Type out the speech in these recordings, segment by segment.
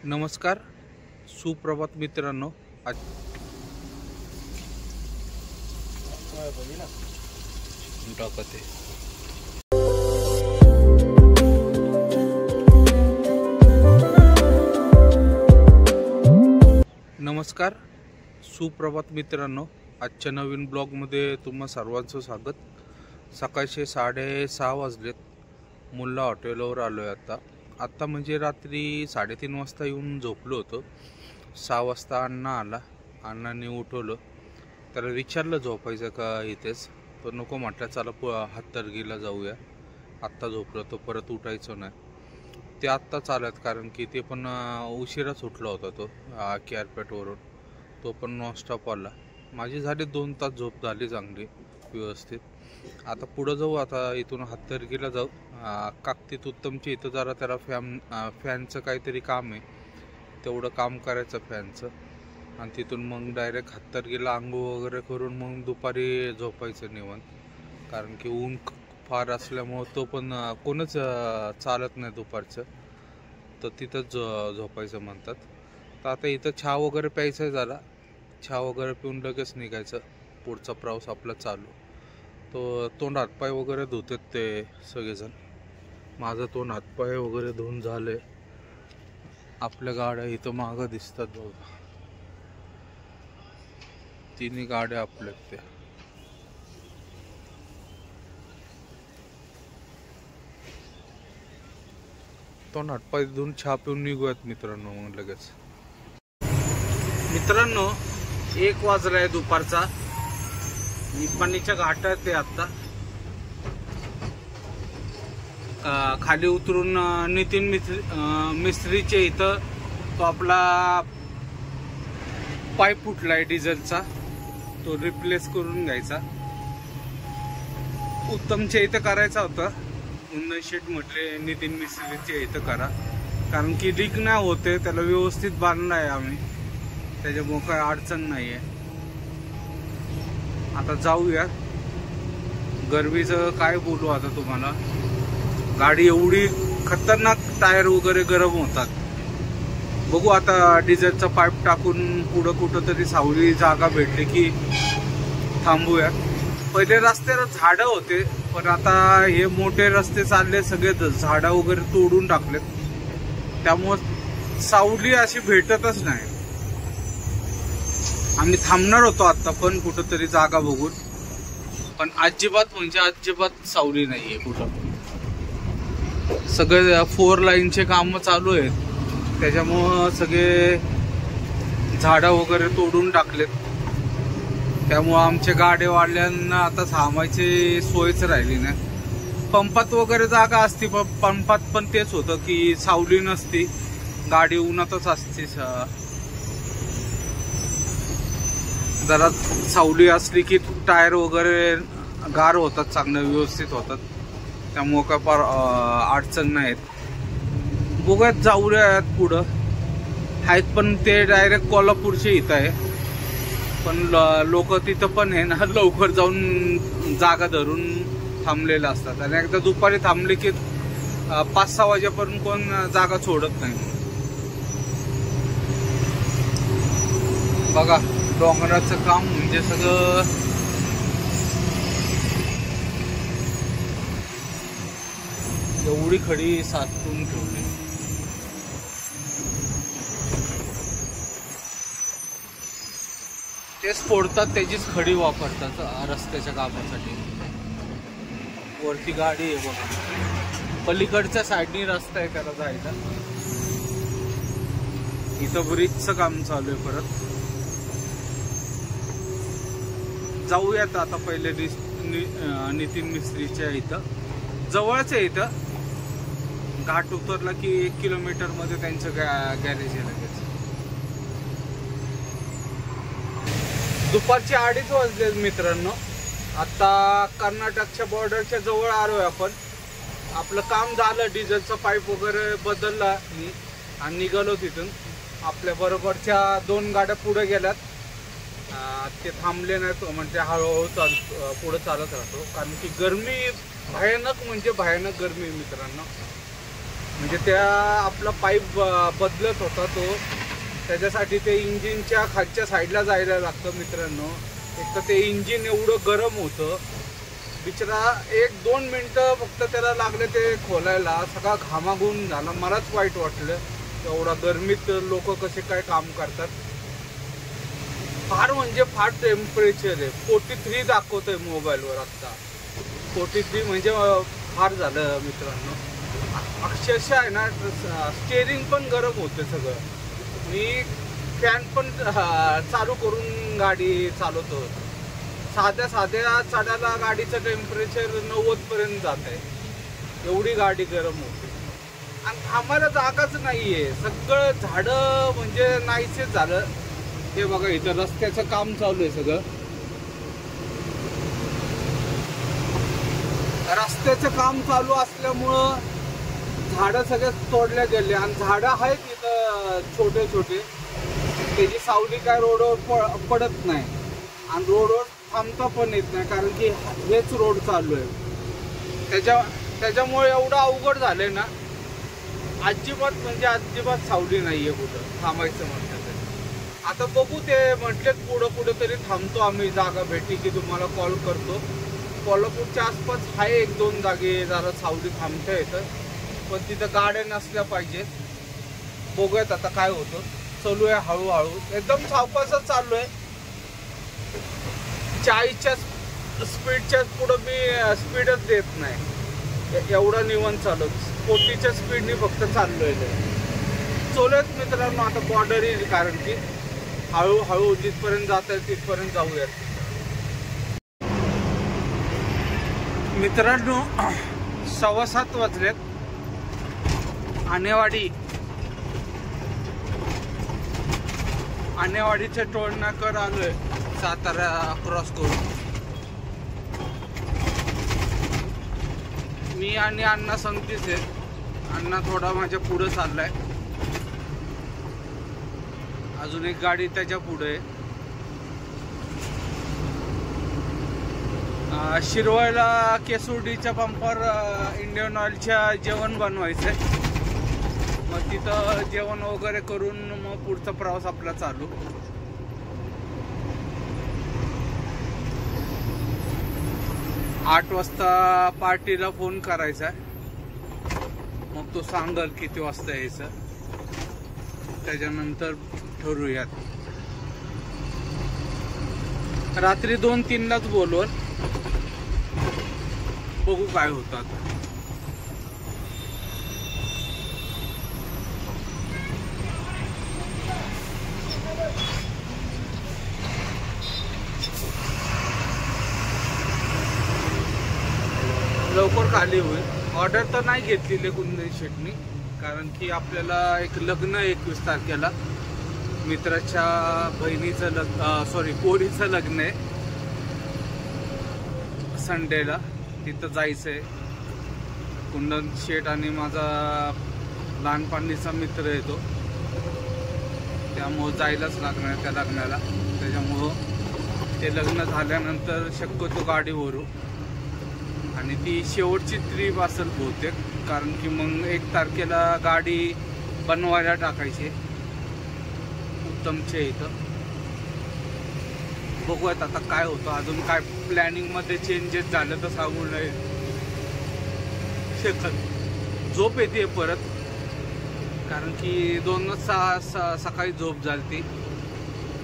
नमस्कार, सुप्रभात मित्रांनो. आज टाकते नमस्कार, सुप्रभात मित्रांनो. आजच्या नवीन ब्लॉगमध्ये तुम्हा सर्वांचं स्वागत. सकाळचे 6:30 वाजलेत. मुल्ला हॉटेलवर आलो आहे. आत्ता म्हणजे रात्री 3:30 वाजता येऊन झोपलो होतो. 6 वाजता अण्णा आला. अण्णाने उठवलं. त्याला विचारलं झोपायचं का इथेच, तो नको म्हटलं. चला हातर्गीला जाऊया. आत्ता झोपलो तो, परत उठायचं नाही. ते आत्ता चालत, कारण की ते पण उशिराच उठला होता तो केअरपेटवरून. तो पण नॉनस्टॉप आला. माझी झाली 2 तास झोप झाली चांगली व्यवस्थित. आता पुढं जाऊ. आता इथून हातर्गीला जाऊ. काकतीत उत्तमच्या इथं जरा त्याला फॅनचं काहीतरी काम आहे, तेवढं काम करायचं फॅनचं. आणि तिथून मग डायरेक्ट हातर्गीला आंघोळ वगैरे करून मग दुपारी झोपायचं निवांत. कारण की ऊन फार असल्यामुळं तो पण कोणच चालत नाही दुपारचं, तर तिथंच झोपायचं म्हणतात. तर आता इथं चहा वगैरे प्यायचं आहे. जरा चहा वगैरे पिऊन लगेच निघायचं. पुढचा प्रवास आपला चालू. तो तोंड हातपाय वगैरे धुतात ते सगळेजण. माझं तोंड हातपाय वगैरे धुवून झाले. आपल्या गाड्या इथं मागं दिसतात बघा. 3 गाड्या आपल्या त्या. तोंड हातपाय धुवून चहा पिऊन निघूयात मित्रांनो मग लगेच. मित्रांनो 1 वाजलाय दुपारचा. निप्पाणीच्या घाटात आहे आता. खाली उतरून नितीन मिस्त्रीचे इथं तो आपला पाईप फुटलाय डिझेलचा, तो रिप्लेस करून घ्यायचा. उत्तमच्या इथं करायचा होता. उन्नत शेट म्हटले नितीन मिस्त्रीचे इथं करा, कारण की लीक नाही होते. त्याला व्यवस्थित बांधला आहे आम्ही, त्याच्यामुळे काय अडचण नाही आहे. आता जाऊया. गरमीचं काय बोलू आता तुम्हाला. गाडी एवढी खतरनाक, टायर वगैरे गरम होतात. बघू आता डिझेलचा पाईप टाकून पुढं कुठं तरी सावली जागा भेटली की थांबूया. पहिले रस्त्याला झाडं होते, पण आता हे मोठे रस्ते चालले, सगळे झाडं वगैरे तोडून टाकलेत. त्यामुळं सावली अशी भेटतच नाही. आम्ही थांबणार होतो आता पण कुठं तरी जागा बघून, पण अजिबात म्हणजे अजिबात सावली नाहीये कुठं. सगळे 4 लाईनचे काम चालू आहेत, त्याच्यामुळं सगळे झाडं वगैरे तोडून टाकलेत. त्यामुळं आमच्या गाड्यावाल्यांना आता थांबायची सोयच राहिली नाही. पंपात वगैरे जागा असती, पण पंपात पण तेच होतं की सावली नसती, गाडी उन्हातच असते. जरा सावली असली की टायर वगैरे गार होतात, चांगलं व्यवस्थित होतात. त्यामुळं काय फार अडचण नाहीत. बघूयात, जाऊयात पुढं. आहेत पण ते डायरेक्ट कोल्हापूरचे इथं आहे, पण लोक तिथं पण आहे ना लवकर जाऊन जागा धरून थांबलेले असतात. आणि एकदा दुपारी थांबले की 5-6 वाजेपर्यंत कोण जागा सोडत नाही. बघा डोंगराचं काम म्हणजे सगळं एवढी खडी साचून ठेवली. तेच फोडतात, त्याचीच खडी वापरतात रस्त्याच्या कामासाठी. वरती गाडी आहे बघा. पलीकडच्या साईडनी रस्ता आहे त्याला जायचा. इथं ब्रिजचं काम चालू आहे परत. जाऊयात आता पहिले नितीन मिस्त्रीच्या इथं. जवळच आहे इथं. घाट उतरला की 1 किलोमीटर मध्ये त्यांचं गॅरेज आहे लगेच. दुपारचे 2:30 वाजले मित्रांनो. आता कर्नाटकच्या बॉर्डरच्या जवळ आलोय आपण. आपलं काम झालं, डिझेलचा पाईप वगैरे बदलला आणि निघालो तिथून. आपल्या बरोबरच्या 2 गाड्या पुढे गेल्यात. ते थांबले नाहीत, म्हणजे हळूहळू पुढे चालत राहतो. कारण की गरमी भयानक म्हणजे भयानक गरमी मित्रांनो. म्हणजे त्या आपला पाईप बदलत होता तो, त्याच्यासाठी ते इंजिनच्या खालच्या साईडला जायला लागतं मित्रांनो. एक तर ते इंजिन एवढं गरम होतं, बिचारा 1-2 मिनटं फक्त त्याला लागले ते खोलायला, सगळा घामाघूम झाला. मलाच वाईट वाटलं, एवढा गरमीत लोक कसे काय काम करतात. फार म्हणजे फार टेम्परेचर आहे. 43 दाखवतोय मोबाईलवर आत्ता. 43 म्हणजे फार झालं मित्रांनो. अक्षरशः आहे ना, स्टेअरिंग पण गरम होते सगळं. मी फॅन पण चालू करून गाडी चालवतो. साध्या चढायला गाडीचं टेम्परेचर 90पर्यंत जात आहे. एवढी गाडी गरम होते आणि थांबायला जागाच नाहीये. सगळं झाडं म्हणजे नाहीसेच झालं. हे बघा, इथं रस्त्याचं काम चालू आहे सगळं. रस्त्याचं काम चालू असल्यामुळं झाडं सगळे तोडल्या गेले आणि झाडं आहेत इथं छोटे छोटे. त्याची सावली काय रोडवर पडत नाही आणि रोडवर थांबता पण येत नाही, कारण की हेच रोड चालू आहे. त्याच्यामुळे एवढं अवघड झालंय ना, अजिबात म्हणजे अजिबात सावली नाहीये कुठं थांबायचं म्हटलं तर. आता बघू, ते म्हटलेत पुढं तरी थांबतो आम्ही, जागा भेटली की तुम्हाला कॉल करतो. कोल्हापूरच्या आसपास आहे 1-2 जागे जरा सावली थांबता येतं, पण तिथं गाड्या नसल्या पाहिजेत. बघूयात आता काय होतं. चालू आहे हळूहळू, एकदम सावकाशच चालू आहे. 40च्या स्पीडच्या पुढं मी स्पीडच देत नाही, एवढा निवांत चालू. 40च्या स्पीडने फक्त चाललोय. चलूयात मित्रांनो, आता बॉर्डर येईल, कारण की हळूहळू जिथपर्यंत जात आहे तिथपर्यंत जाऊयात मित्रांनो. 7:15 वाजलेत. आणेवाडीच्या टोल नाक्यावर आलोय, सातारा क्रॉस करून. मी आणि अण्णा संगतीच आहे. अण्णा थोडा माझ्या पुढं चाललाय, अजून एक गाडी त्याच्या पुढे. शिरवळला केसुर्डीच्या पंपावर इंडियन ऑइलच्या जेवण बनवायचंय. मग तिथं जेवण वगैरे करून मग पुढचा प्रवास आपला चालू. आठ वाजता पार्टीला फोन करायचा, मग तो सांगल किती वाजता यायचं, त्याच्यानंतर ठरवूयात. रात्री 2-3लाच बोलवल, बघू काय होतं आता. लवकर खाली होईल. ऑर्डर तर नाही घेतलेली कुंदन शेटनी, कारण की आपल्याला एक लग्न 21 तारखेला मित्राच्या बहिणीचं पोरीचं लग्न आहे संडेला. तिथं जायचंय. कुंदन शेट आणि माझा लहानपणीचा मित्र येतो, त्यामुळं जायलाच लागणार त्या लग्नाला. त्याच्यामुळं ते लग्न झाल्यानंतर शक्यतो गाडी भरू आणि ती शेवटची ट्रीप असेल बहुतेक, कारण की मग 1 तारखेला गाडी बनवायला टाकायची उत्तमच्या इथं. बघूयात आता काय होतं. अजून काय प्लॅनिंगमध्ये चेंजेस झालं तर सांगू नाही शकत. झोप येते परत, कारण की 2 सकाळी झोप झाली.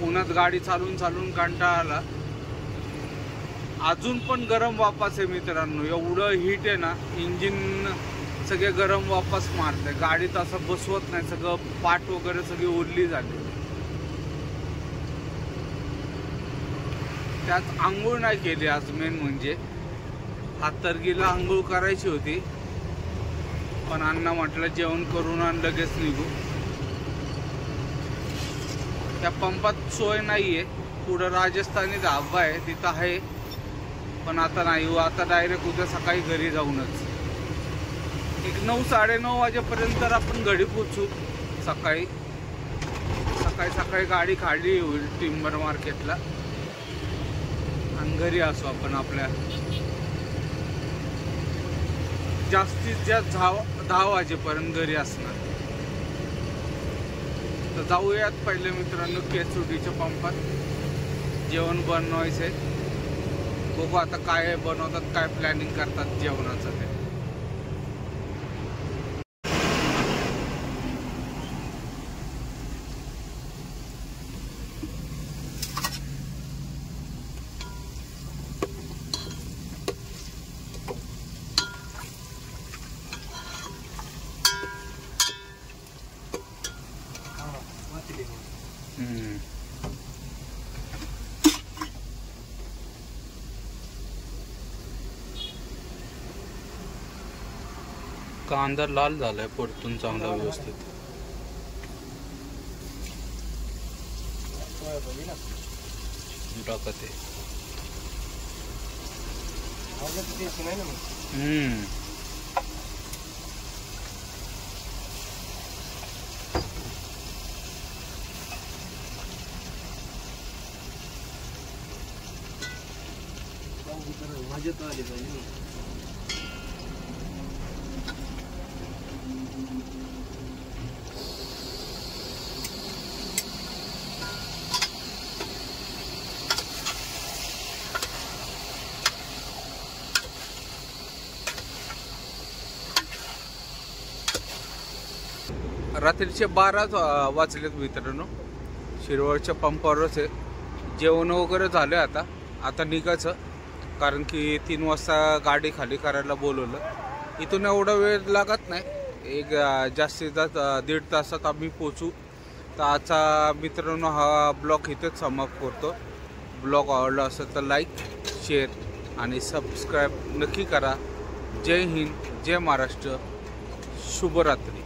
उन्हात गाडी चालून कंटाळा आला. अजून पण गरम वापस आहे मित्रांनो. एवढं हीट आहे ना, इंजिन सगळे गरम वापस मारते. गाडीत असं बसवत नाही, सगळं पाठ वगैरे सगळी ओढली झाली. त्यात आंघोळ नाही केली आज. मेन म्हणजे हातर्गीला आंघोळ करायची होती, पण अण्णा म्हटलं जेवण करून आणि लगेच निघू. त्या पंपात सोय नाहीये. पुढं राजस्थानी धाबा आहे, तिथं आहे, पण आता नाही. आता डायरेक्ट उद्या सकाळी घरी जाऊनच 9-9:30 वाजेपर्यंत आपण घरी पोचू. सकाळी गाडी खाली होईल टिंबर मार्केटला आणि घरी असू आपण. आपल्या जास्तीत जास्त 10 वाजेपर्यंत घरी असणार. तर जाऊयात पहिले मित्रांनो केसुडीच्या पंपात जेवण बनवायचंय. बघू आता काय बनवतात, काय प्लॅनिंग करतात जेवणाचं ते. कांदा लाल झालाय परतून चांगला व्यवस्थित. टाका ते. मजेत आली पाहिजे. रात्रीचे 12 वाजलेत मित्रांनो. शिरवळच्या पंपावरच आहे. जेवण वगैरे झालं. आता निघायचं, कारण की 3 वाजता गाडी खाली करायला बोलवलं. इथून एवढा वेळ लागत नाही, एक जास्तीत जास्त 1.5 तासात आम्ही पोचू. तर आजचा मित्रांनो हा ब्लॉग इथेच समाप्त करतो. ब्लॉग आवडला असेल तर लाईक, शेअर आणि सबस्क्राईब नक्की करा. जय हिंद, जय महाराष्ट्र, शुभरात्री.